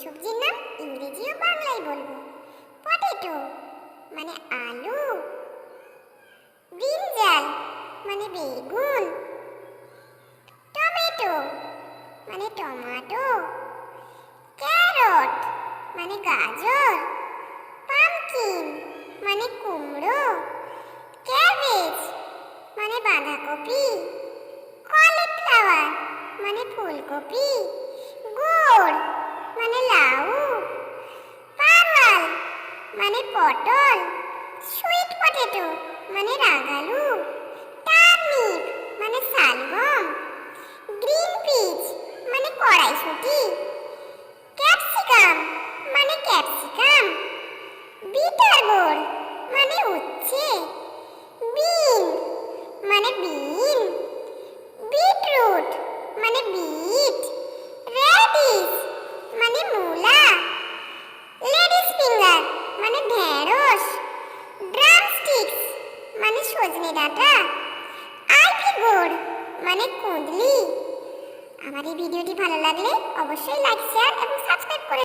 সবজির নাম ইংরেজি ও বাংলায় বলবো। পটেটো মানে আলু, ব্রিনজাল মানে বেগুন, টমেটো মানে টমেটো, ক্যারট মানে গাজর, পামকিন মানে কুমড়ো, ক্যাবেজ মানে বাঁধাকপি, কলিফ্লাওয়ার মানে ফুলকপি, গোড় মানে লাউ, পার্ল মানে পটল, সুইট পটেটো মানে রাঙালু, টার্নিপ মানে শালগম, গ্রিন পিচ মানে কড়াইশুঁটি, ক্যাপসিকাম মানে ক্যাপসিকাম, বিটার গোর্ড মানে উচ্ছে, বিন মানে বিন, বিটরুট মানে বিট, রেডিশ মানে মূলা, লেডিস ফিঙ্গার মানে ঢেঁড়স, ড্রামস্টিক্স মানে সজনে ডাঁটা, আইভি গোর্ড মানে কুঁদলি। আমার এই ভিডিওটি ভালো লাগলে অবশ্যই লাইক, শেয়ার এবং সাবস্ক্রাইব করে